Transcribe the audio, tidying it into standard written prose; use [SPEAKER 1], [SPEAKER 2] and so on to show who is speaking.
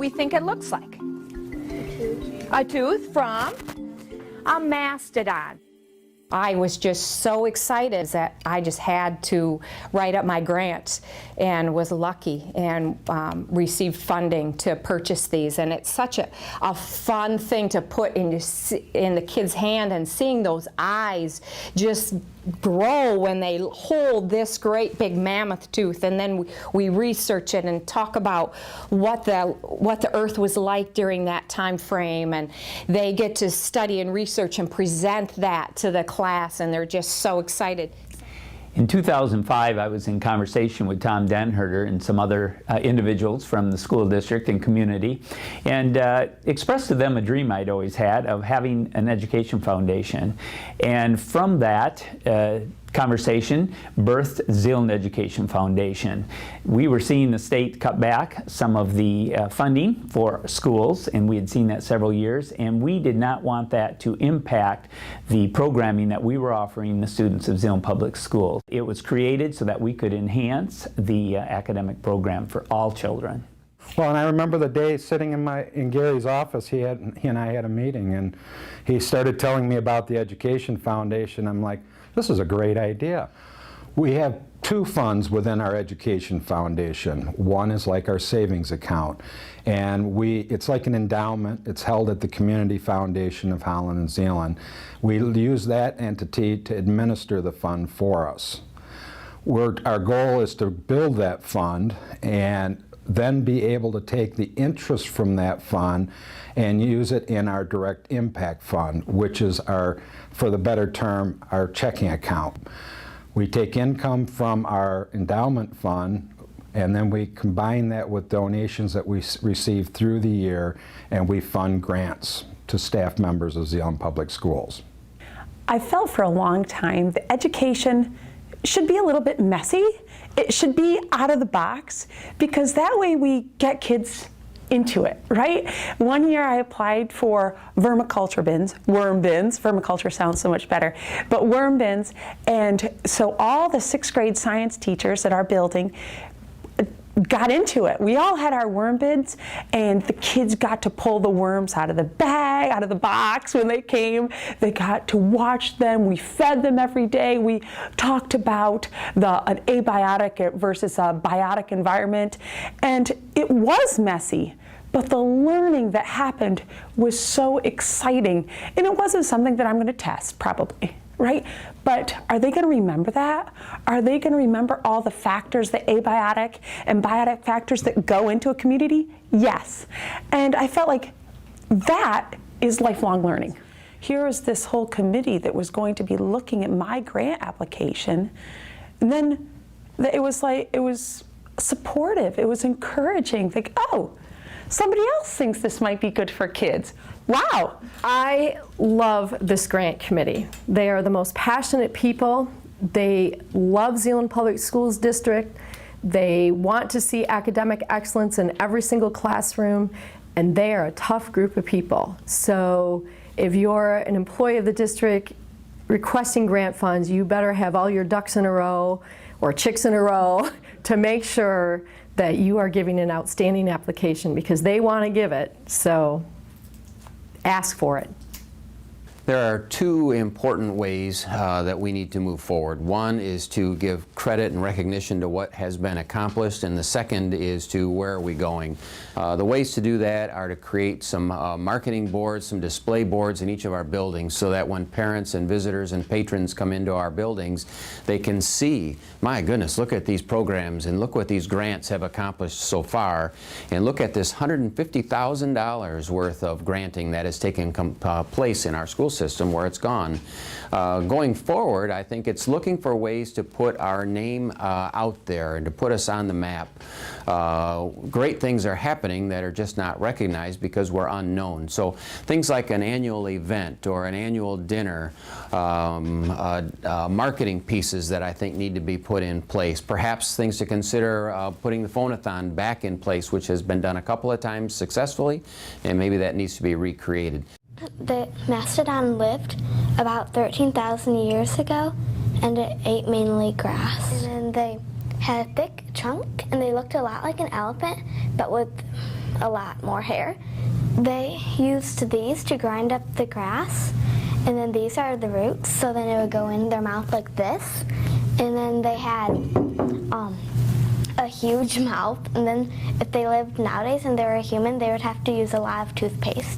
[SPEAKER 1] we think it looks like? A tooth from a mastodon. I was just so excited that I just had to write up my grants, and was lucky and received funding to purchase these. And it's such a fun thing to put in the kid's hand, and seeing those eyes just grow when they hold this great big mammoth tooth. And then we research it and talk about what the earth was like during that time frame, and they get to study and research and present that to the class, and they're just so excited.
[SPEAKER 2] In 2005, I was in conversation with Tom Denherter and some other individuals from the school district and community, and expressed to them a dream I'd always had of having an education foundation. And from that conversation birthed Zeeland Education Foundation. We were seeing the state cut back some of the funding for schools, and we had seen that several years, and we did not want that to impact the programming that we were offering the students of Zeeland Public Schools. It was created so that we could enhance the academic program for all children.
[SPEAKER 3] Well, and I remember the day sitting in Gary's office, he and I had a meeting, and he started telling me about the Education Foundation. I'm like, this is a great idea. We have two funds within our Education Foundation. One is like our savings account, and it's like an endowment. It's held at the Community Foundation of Holland and Zeeland. We use that entity to administer the fund for us. Our goal is to build that fund and then be able to take the interest from that fund and use it in our direct impact fund, which is for the better term, our checking account. We take income from our endowment fund, and then we combine that with donations that we receive through the year, and we fund grants to staff members of Zeeland Public Schools.
[SPEAKER 4] I felt for a long time that education should be a little bit messy. It should be out of the box, because that way we get kids into it, right? One year I applied for vermiculture bins, worm bins. Vermiculture sounds so much better, but worm bins. And so all the 6th grade science teachers at our building got into it. We all had our worm bins, and the kids got to pull the worms out of the bag, out of the box when they came. They got to watch them. We fed them every day. We talked about an abiotic versus a biotic environment, and it was messy. But the learning that happened was so exciting, and it wasn't something that I'm going to test, probably, right? But are they going to remember that? Are they going to remember all the factors, the abiotic and biotic factors that go into a community? Yes. And I felt like that is lifelong learning. Here is this whole committee that was going to be looking at my grant application, and then it was supportive, it was encouraging, like, oh, somebody else thinks this might be good for kids. Wow.
[SPEAKER 5] I love this grant committee. They are the most passionate people. They love Zeeland Public Schools District. They want to see academic excellence in every single classroom, and they are a tough group of people. So if you're an employee of the district requesting grant funds, you better have all your ducks in a row or chicks in a row to make sure that you are giving an outstanding application, because they want to give it, so ask for it.
[SPEAKER 6] There are two important ways that we need to move forward. One is to give credit and recognition to what has been accomplished, and the second is to where are we going. The ways to do that are to create some marketing boards, some display boards in each of our buildings, so that when parents and visitors and patrons come into our buildings, they can see, my goodness, look at these programs and look what these grants have accomplished so far, and look at this $150,000 worth of granting that has taken place in our school system where it's gone. Going forward, I think it's looking for ways to put our name out there and to put us on the map. Great things are happening that are just not recognized because we're unknown. So things like an annual event or an annual dinner, marketing pieces that I think need to be put in place. Perhaps things to consider putting the phone-a-thon back in place, which has been done a couple of times successfully, and maybe that needs to be recreated.
[SPEAKER 7] The mastodon lived about 13,000 years ago, and it ate mainly grass. And then they had a thick trunk, and they looked a lot like an elephant, but with a lot more hair. They used these to grind up the grass, and then these are the roots, so then it would go in their mouth like this. And then they had a huge mouth, and then if they lived nowadays and they were a human, they would have to use a lot of toothpaste.